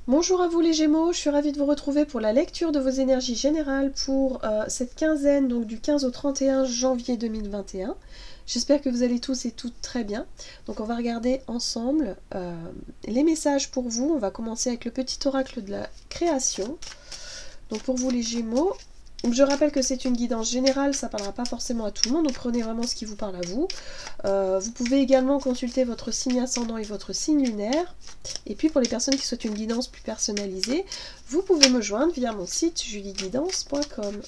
Bonjour à vous les Gémeaux, je suis ravie de vous retrouver pour la lecture de vos énergies générales pour cette quinzaine, donc du 15 au 31 janvier 2021. J'espère que vous allez tous et toutes très bien. Donc on va regarder ensemble les messages pour vous. On va commencer avec le petit oracle de la création. Donc pour vous les Gémeaux, je rappelle que c'est une guidance générale, ça ne parlera pas forcément à tout le monde, donc prenez vraiment ce qui vous parle à vous. Vous pouvez également consulter votre signe ascendant et votre signe lunaire. Et puis pour les personnes qui souhaitent une guidance plus personnalisée, vous pouvez me joindre via mon site julieguidance.com.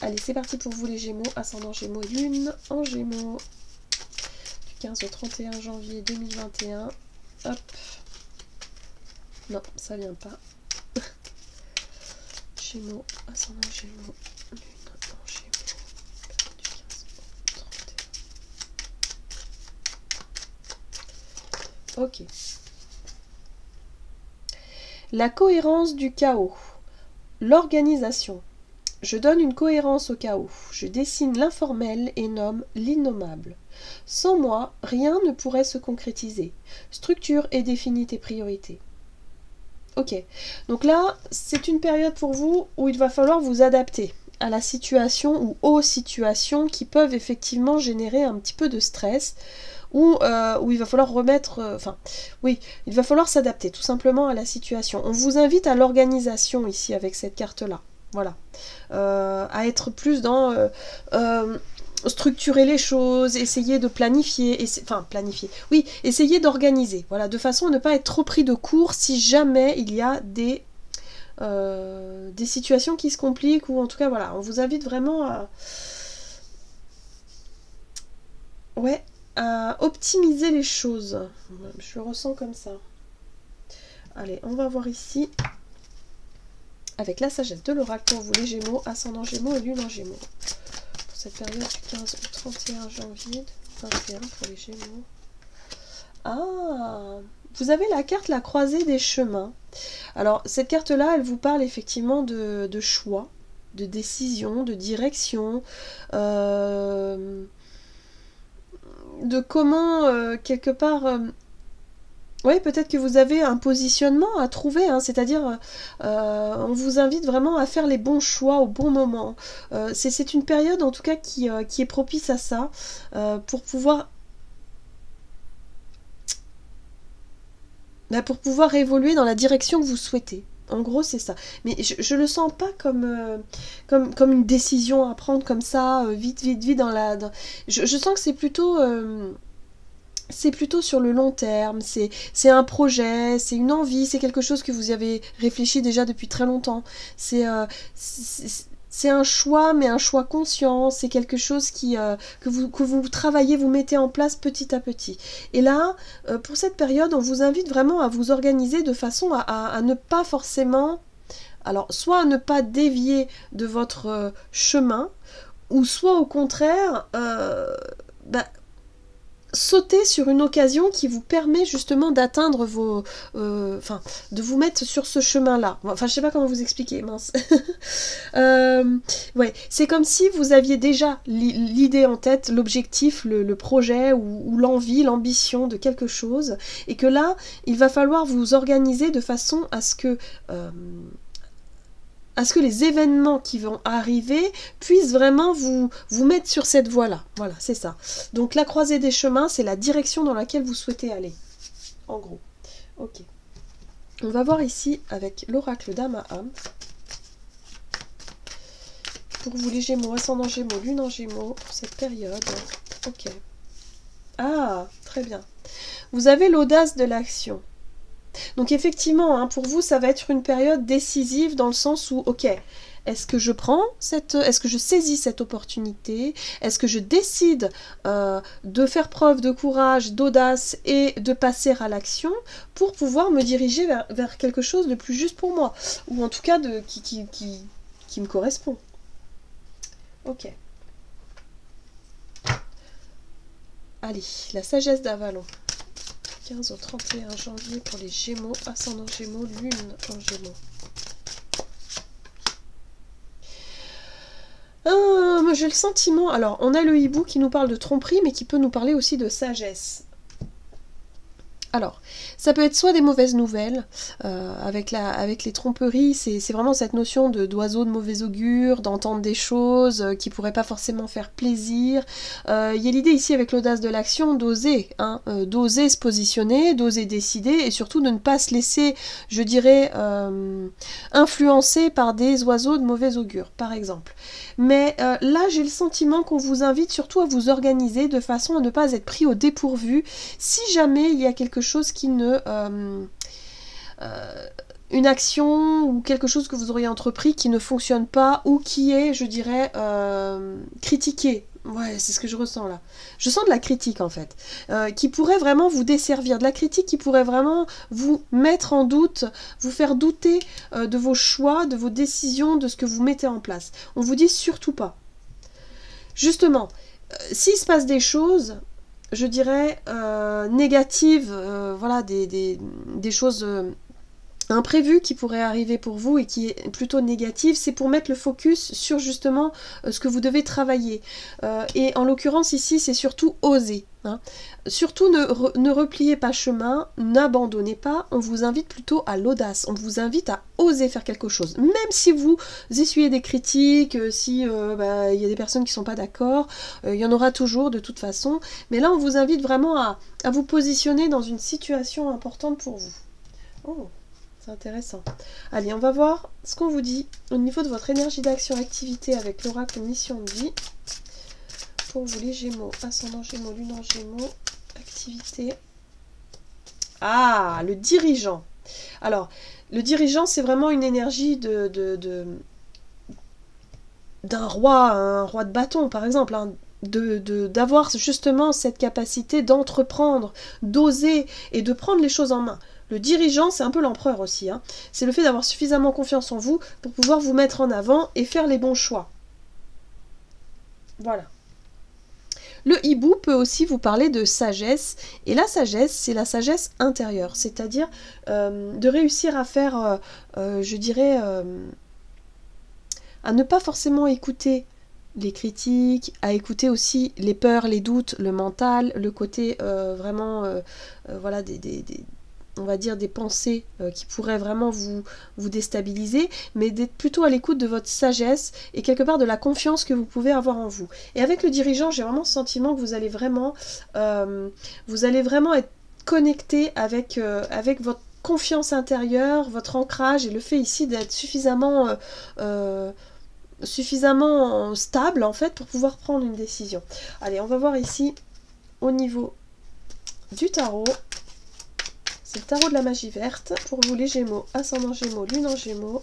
Allez, c'est parti pour vous les Gémeaux, ascendant Gémeaux et Lune en Gémeaux. Du 15 au 31 janvier 2021. Hop. Non, ça vient pas. Gémeaux, ascendant Gémeaux, Lune en Gémeaux. Du 15 au 31. Ok. La cohérence du chaos. L'organisation. Je donne une cohérence au chaos. Je dessine l'informel et nomme l'innommable. Sans moi, rien ne pourrait se concrétiser. Structure et définis tes priorités. Ok. Donc là, c'est une période pour vous où il va falloir vous adapter à la situation ou aux situations qui peuvent effectivement générer un petit peu de stress. Où il va falloir remettre... oui, il va falloir s'adapter tout simplement à la situation. On vous invite à l'organisation ici avec cette carte-là. Voilà. À être plus dans... structurer les choses, essayer de planifier, planifier, oui, essayer d'organiser, voilà, de façon à ne pas être trop pris de court si jamais il y a des situations qui se compliquent, ou en tout cas, voilà, on vous invite vraiment à... Ouais, à optimiser les choses. Je le ressens comme ça. Allez, on va voir ici avec la sagesse de l'oracle pour vous les Gémeaux, ascendant Gémeaux et Lune en Gémeaux. Pour cette période du 15 au 31 janvier 2021 pour les Gémeaux. Ah, vous avez la carte la croisée des chemins. Alors, cette carte-là, elle vous parle effectivement de choix, de décision, de direction, de comment, quelque part... oui, peut-être que vous avez un positionnement à trouver, hein, c'est-à-dire on vous invite vraiment à faire les bons choix au bon moment. C'est une période en tout cas qui est propice à ça, pour pouvoir évoluer dans la direction que vous souhaitez. En gros, c'est ça. Mais je le sens pas comme une décision à prendre comme ça, vite dans la... Je sens que c'est plutôt... c'est plutôt sur le long terme, c'est un projet, c'est une envie, c'est quelque chose que vous y avez réfléchi déjà depuis très longtemps. C'est un choix, mais un choix conscient, c'est quelque chose que vous travaillez, vous mettez en place petit à petit. Et là, pour cette période, on vous invite vraiment à vous organiser de façon à ne pas forcément... Alors, soit à ne pas dévier de votre chemin, ou soit au contraire... sauter sur une occasion qui vous permet justement d'atteindre vos... de vous mettre sur ce chemin-là. Enfin, je sais pas comment vous expliquer, mince. Ouais, c'est comme si vous aviez déjà l'idée en tête, l'objectif, le projet ou l'envie, l'ambition de quelque chose, et que là, il va falloir vous organiser de façon à ce que les événements qui vont arriver puissent vraiment vous mettre sur cette voie-là. Voilà, c'est ça. Donc la croisée des chemins, c'est la direction dans laquelle vous souhaitez aller. En gros. Ok. On va voir ici avec l'oracle d'Amaham. Pour vous les Gémeaux, ascendant Gémeaux, Lune en Gémeaux, pour cette période. Ok. Ah, très bien. Vous avez l'audace de l'action. Donc effectivement, hein, pour vous, ça va être une période décisive dans le sens où, ok, est-ce que je saisis cette opportunité? Est-ce que je décide de faire preuve de courage, d'audace et de passer à l'action pour pouvoir me diriger vers quelque chose de plus juste pour moi? Ou en tout cas qui me correspond. Ok. Allez, la sagesse d'Avalon. 15 au 31 janvier pour les Gémeaux, ascendant Gémeaux, Lune en Gémeaux. J'ai le sentiment... Alors, on a le hibou qui nous parle de tromperie, mais qui peut nous parler aussi de sagesse. Alors, ça peut être soit des mauvaises nouvelles, avec les tromperies, c'est vraiment cette notion d'oiseau de mauvais augure, d'entendre des choses qui pourraient pas forcément faire plaisir. Il y a l'idée ici avec l'audace de l'action d'oser, hein, d'oser se positionner, d'oser décider, et surtout de ne pas se laisser, je dirais, influencer par des oiseaux de mauvais augure, par exemple. Mais là, j'ai le sentiment qu'on vous invite surtout à vous organiser de façon à ne pas être pris au dépourvu si jamais il y a quelque chose qui ne... une action ou quelque chose que vous auriez entrepris qui ne fonctionne pas ou qui est, je dirais, critiqué. Ouais, c'est ce que je ressens là. Je sens de la critique en fait, qui pourrait vraiment vous desservir, de la critique qui pourrait vraiment vous mettre en doute, vous faire douter de vos choix, de vos décisions, de ce que vous mettez en place. On vous dit surtout pas. Justement, s'il se passe des choses, je dirais, négatives, voilà, des choses imprévues qui pourraient arriver pour vous et qui est plutôt négative, c'est pour mettre le focus sur justement ce que vous devez travailler. Et en l'occurrence ici, c'est surtout oser. Hein. Surtout ne repliez pas chemin, n'abandonnez pas, on vous invite plutôt à l'audace, on vous invite à oser faire quelque chose. Même si vous essuyez des critiques, si il y a des personnes qui ne sont pas d'accord, il y en aura toujours de toute façon, mais là on vous invite vraiment à vous positionner dans une situation importante pour vous. Oh, c'est intéressant. Allez, on va voir ce qu'on vous dit au niveau de votre énergie d'action activité avec l'oracle mission de vie. Pour vous les Gémeaux, ascendant Gémeaux, lune en Gémeaux, activité. Ah, le dirigeant. Alors, le dirigeant, c'est vraiment une énergie d'un roi, un roi de bâton, par exemple, hein, d'avoir justement cette capacité d'entreprendre, d'oser et de prendre les choses en main. Le dirigeant, c'est un peu l'empereur aussi. Hein. C'est le fait d'avoir suffisamment confiance en vous pour pouvoir vous mettre en avant et faire les bons choix. Voilà. Le hibou peut aussi vous parler de sagesse, et la sagesse, c'est la sagesse intérieure, c'est-à-dire de réussir à faire, je dirais, à ne pas forcément écouter les critiques, à écouter aussi les peurs, les doutes, le mental, le côté vraiment, voilà, on va dire des pensées qui pourraient vraiment vous déstabiliser, mais d'être plutôt à l'écoute de votre sagesse et quelque part de la confiance que vous pouvez avoir en vous. Et avec le dirigeant, j'ai vraiment le sentiment que vous allez vraiment être connecté avec votre confiance intérieure, votre ancrage et le fait ici d'être suffisamment stable en fait pour pouvoir prendre une décision. Allez, on va voir ici au niveau du tarot. C'est le tarot de la magie verte pour vous les Gémeaux, ascendant Gémeaux, lune en Gémeaux,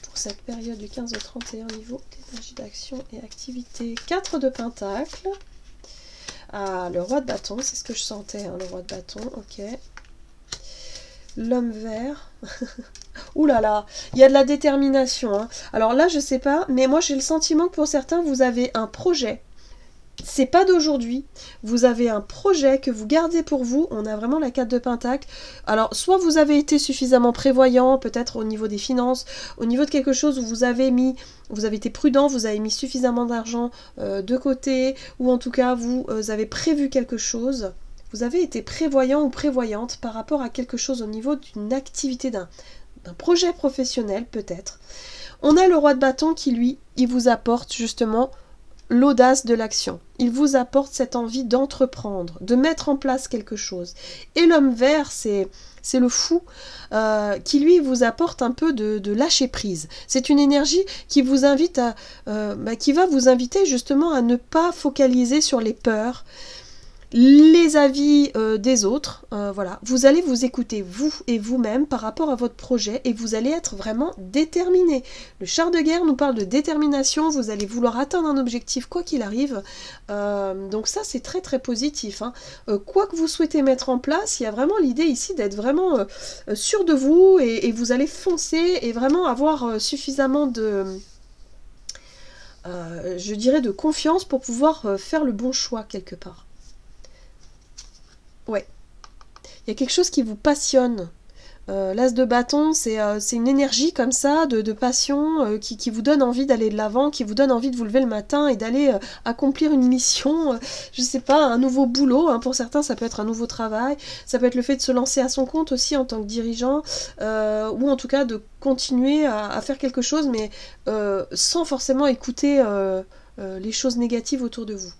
pour cette période du 15 au 31 niveau d'énergie d'action et activité. 4 de pentacles. Ah, le roi de bâton, c'est ce que je sentais, hein, le roi de bâton, ok. L'homme vert. Ouh là là, il y a de la détermination. Hein. Alors là, je sais pas, mais moi j'ai le sentiment que pour certains, vous avez un projet. C'est pas d'aujourd'hui, vous avez un projet que vous gardez pour vous, on a vraiment la 4 de Pentacle. Alors, soit vous avez été suffisamment prévoyant, peut-être au niveau des finances, au niveau de quelque chose où vous avez été prudent, vous avez mis suffisamment d'argent de côté, ou en tout cas, vous avez prévu quelque chose. Vous avez été prévoyant ou prévoyante par rapport à quelque chose au niveau d'une activité, d'un projet professionnel, peut-être. On a le roi de bâton qui, lui, il vous apporte justement l'audace de l'action. Il vous apporte cette envie d'entreprendre, de mettre en place quelque chose. Et l'homme vert, c'est le fou qui lui vous apporte un peu de lâcher prise. C'est une énergie qui vous invite qui va vous inviter justement à ne pas focaliser sur les peurs, les avis des autres, voilà. Vous allez vous écouter vous et vous-même par rapport à votre projet et vous allez être vraiment déterminé. Le char de guerre nous parle de détermination, vous allez vouloir atteindre un objectif quoi qu'il arrive, donc ça c'est très très positif. Hein. Quoi que vous souhaitez mettre en place, il y a vraiment l'idée ici d'être vraiment sûr de vous et vous allez foncer et vraiment avoir suffisamment de... je dirais de confiance pour pouvoir faire le bon choix quelque part. Ouais. Il y a quelque chose qui vous passionne. L'as de bâton, c'est une énergie comme ça, de passion, qui vous donne envie d'aller de l'avant, qui vous donne envie de vous lever le matin et d'aller accomplir une mission, je sais pas, un nouveau boulot, hein. Pour certains, ça peut être un nouveau travail, ça peut être le fait de se lancer à son compte aussi en tant que dirigeant, ou en tout cas de continuer à faire quelque chose, mais sans forcément écouter les choses négatives autour de vous.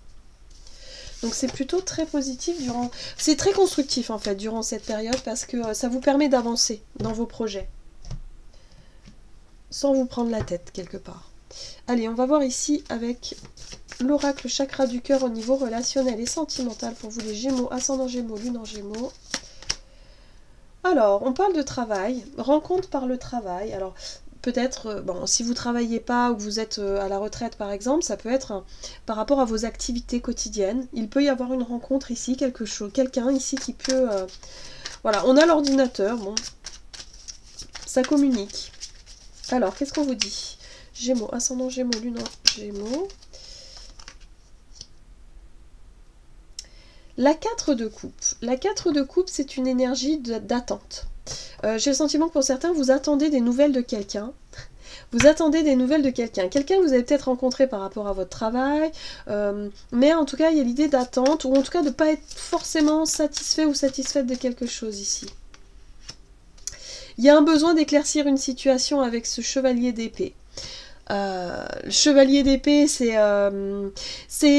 Donc c'est plutôt très positif durant... C'est très constructif en fait durant cette période parce que ça vous permet d'avancer dans vos projets. Sans vous prendre la tête quelque part. Allez, on va voir ici avec l'oracle chakra du cœur au niveau relationnel et sentimental pour vous les Gémeaux, ascendant Gémeaux, lune en Gémeaux. Alors, on parle de travail, rencontre par le travail. Alors, peut-être, bon, si vous ne travaillez pas ou que vous êtes à la retraite par exemple, ça peut être par rapport à vos activités quotidiennes. Il peut y avoir une rencontre ici, quelqu'un ici qui peut... Voilà, on a l'ordinateur, bon, ça communique. Alors, qu'est-ce qu'on vous dit? Gémeaux, ascendant Gémeaux, lune en Gémeaux. La 4 de coupe. La 4 de coupe, c'est une énergie d'attente. J'ai le sentiment que pour certains, vous attendez des nouvelles de quelqu'un. Vous attendez des nouvelles de quelqu'un. Quelqu'un que vous avez peut-être rencontré par rapport à votre travail. Mais en tout cas, il y a l'idée d'attente. Ou en tout cas, de ne pas être forcément satisfait ou satisfaite de quelque chose ici. Il y a un besoin d'éclaircir une situation avec ce chevalier d'épée. Le chevalier d'épée, c'est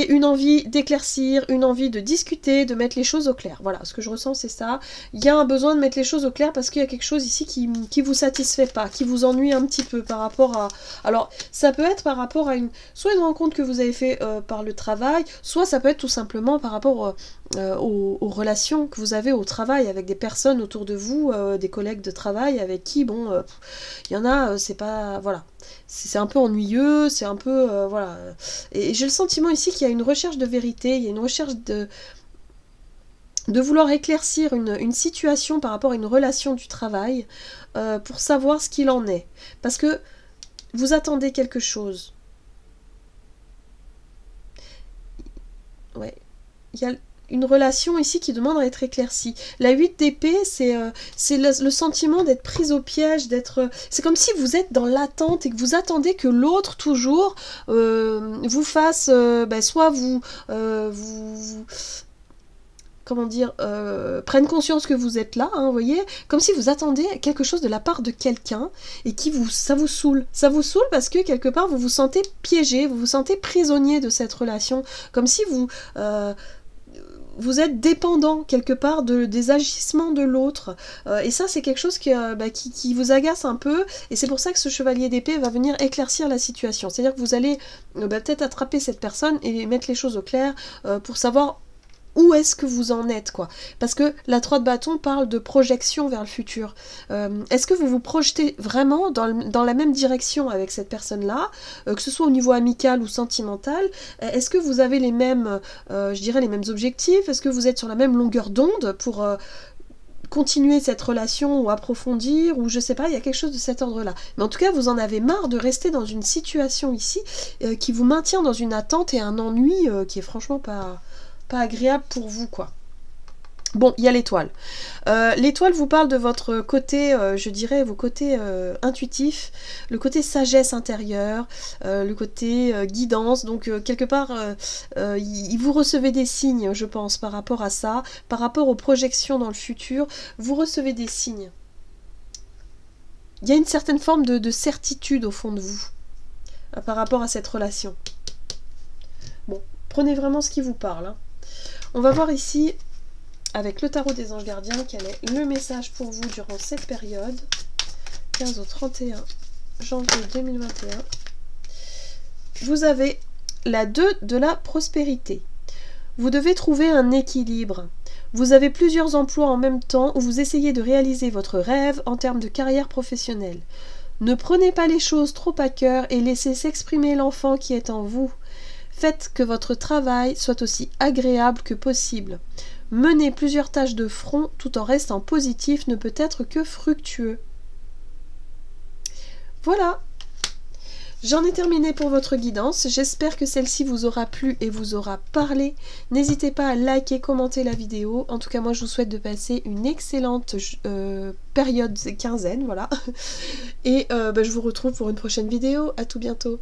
une envie d'éclaircir, une envie de discuter, de mettre les choses au clair. Voilà, ce que je ressens, c'est ça. Il y a un besoin de mettre les choses au clair parce qu'il y a quelque chose ici qui vous satisfait pas, qui vous ennuie un petit peu par rapport à... Alors, ça peut être par rapport à soit une rencontre que vous avez fait par le travail, soit ça peut être tout simplement par rapport aux relations que vous avez au travail avec des personnes autour de vous, des collègues de travail avec qui, bon, il y en a, c'est pas... Voilà. C'est un peu ennuyeux, c'est un peu... voilà. Et j'ai le sentiment ici qu'il y a une recherche de vérité, il y a une recherche de vouloir éclaircir une situation par rapport à une relation du travail pour savoir ce qu'il en est. Parce que vous attendez quelque chose. Ouais. Il y a une relation ici qui demande à être éclaircie. La 8 d'épée, c'est le sentiment d'être prise au piège, d'être... C'est comme si vous êtes dans l'attente et que vous attendez que l'autre, toujours, vous fasse... soit comment dire, prenne conscience que vous êtes là, hein, vous voyez, comme si vous attendiez quelque chose de la part de quelqu'un et ça vous saoule. Ça vous saoule parce que quelque part vous vous sentez piégé, vous vous sentez prisonnier de cette relation, comme si vous êtes dépendant quelque part des agissements de l'autre. Et ça, c'est quelque chose qui vous agace un peu. Et c'est pour ça que ce chevalier d'épée va venir éclaircir la situation. C'est-à-dire que vous allez peut-être attraper cette personne et mettre les choses au clair pour savoir où est-ce que vous en êtes, quoi. Parce que la 3 de bâton parle de projection vers le futur. Est-ce que vous vous projetez vraiment dans la même direction avec cette personne-là, que ce soit au niveau amical ou sentimental? Est-ce que vous avez les mêmes, je dirais, les mêmes objectifs? Est-ce que vous êtes sur la même longueur d'onde pour continuer cette relation ou approfondir, ou je sais pas, il y a quelque chose de cet ordre-là. Mais en tout cas, vous en avez marre de rester dans une situation ici qui vous maintient dans une attente et un ennui qui est franchement pas agréable pour vous, quoi. Bon, il y a l'étoile. L'étoile vous parle de votre côté, je dirais, vos côtés intuitifs, le côté sagesse intérieure, le côté guidance. Donc, quelque part, vous recevez des signes, je pense, par rapport à ça, par rapport aux projections dans le futur. Vous recevez des signes. Il y a une certaine forme de certitude au fond de vous, par rapport à cette relation. Bon, prenez vraiment ce qui vous parle, hein. On va voir ici, avec le tarot des anges gardiens, quel est le message pour vous durant cette période, 15 au 31 janvier 2021. Vous avez la 2 de la prospérité. Vous devez trouver un équilibre. Vous avez plusieurs emplois en même temps où vous essayez de réaliser votre rêve en termes de carrière professionnelle. Ne prenez pas les choses trop à cœur et laissez s'exprimer l'enfant qui est en vous. Faites que votre travail soit aussi agréable que possible. Mener plusieurs tâches de front tout en restant positif ne peut être que fructueux. Voilà. J'en ai terminé pour votre guidance, j'espère que celle-ci vous aura plu et vous aura parlé. N'hésitez pas à liker, commenter la vidéo. En tout cas, moi je vous souhaite de passer une excellente période quinzaine, voilà. Et je vous retrouve pour une prochaine vidéo. À tout bientôt.